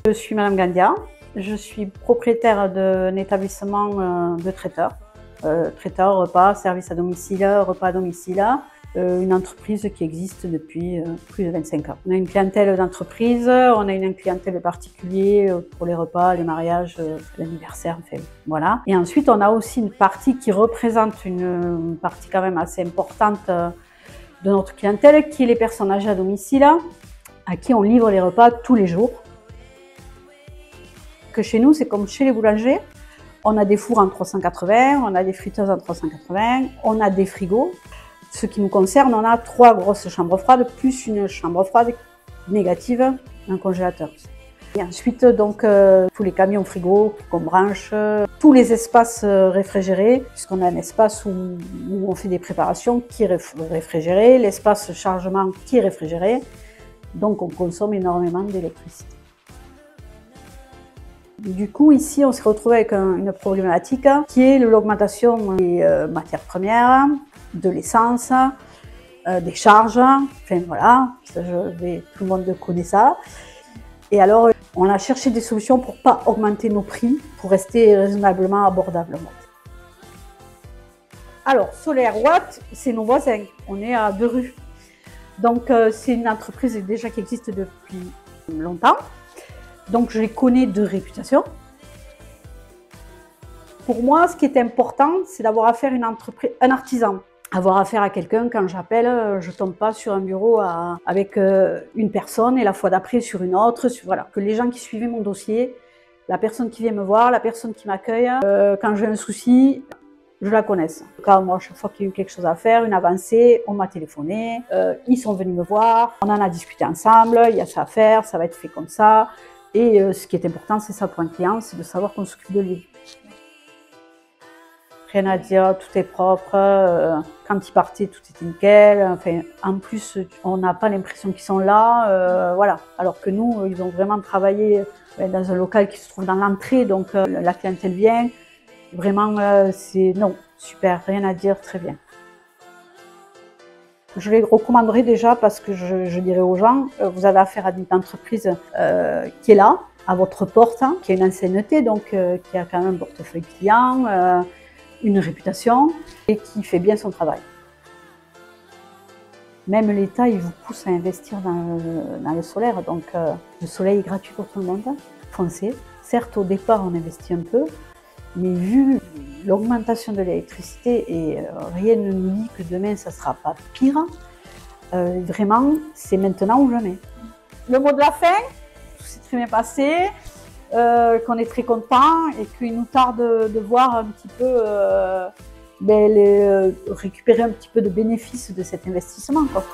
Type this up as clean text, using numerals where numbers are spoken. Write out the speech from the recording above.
Je suis Madame Gandia, je suis propriétaire d'un établissement de traiteur. Traiteur, repas, service à domicile, repas à domicile. Une entreprise qui existe depuis plus de 25 ans. On a une clientèle d'entreprise, on a une clientèle de particuliers pour les repas, les mariages, l'anniversaire, enfin voilà. Et ensuite, on a aussi une partie qui représente une partie quand même assez importante de notre clientèle, qui est les personnes âgées à domicile, à qui on livre les repas tous les jours. Que chez nous, c'est comme chez les boulangers. On a des fours en 380, on a des friteuses en 380, on a des frigos. Ce qui nous concerne, on a 3 grosses chambres froides, plus une chambre froide négative, un congélateur. Et ensuite, donc, tous les camions frigo qu'on branche, tous les espaces réfrigérés, puisqu'on a un espace où on fait des préparations qui est réfrigéré, l'espace chargement qui est réfrigéré, donc on consomme énormément d'électricité. Du coup, ici, on s'est retrouvé avec une problématique qui est l'augmentation des matières premières, de l'essence, des charges, enfin voilà, tout le monde connaît ça. Et alors, on a cherché des solutions pour ne pas augmenter nos prix, pour rester raisonnablement abordables. Alors, Solaire Watt, c'est nos voisins, on est à 2 rues. Donc, c'est une entreprise déjà qui existe depuis longtemps. Donc, je les connais de réputation. Pour moi, ce qui est important, c'est d'avoir affaire à une entreprise, un artisan. Avoir affaire à quelqu'un, quand j'appelle, je ne tombe pas sur un bureau avec une personne et la fois d'après sur une autre. Voilà. Que les gens qui suivaient mon dossier, la personne qui vient me voir, la personne qui m'accueille, quand j'ai un souci, je la connaisse. Quand moi, chaque fois qu'il y a eu quelque chose à faire, une avancée, on m'a téléphoné, ils sont venus me voir, on en a discuté ensemble, il y a ça à faire, ça va être fait comme ça. Et ce qui est important, c'est ça pour un client, c'est de savoir qu'on s'occupe de lui. Rien à dire, tout est propre, quand ils partaient, tout était nickel. Enfin, en plus, on n'a pas l'impression qu'ils sont là, voilà. Alors que nous, ils ont vraiment travaillé dans un local qui se trouve dans l'entrée, donc la clientèle vient. Vraiment, c'est non, super, rien à dire, très bien. Je les recommanderais déjà parce que je dirais aux gens, vous avez affaire à une entreprise qui est là, à votre porte, hein, qui a une ancienneté, donc qui a quand même un portefeuille client, une réputation et qui fait bien son travail. Même l'État, il vous pousse à investir dans le solaire, donc le soleil est gratuit pour tout le monde, foncez. Certes, au départ, on investit un peu, mais vu l'augmentation de l'électricité, et rien ne nous dit que demain, ça ne sera pas pire, vraiment, c'est maintenant ou jamais. Le mot de la fin, tout s'est très bien passé. Qu'on est très content et qu'il nous tarde de voir un petit peu récupérer un petit peu de bénéfices de cet investissement, quoi.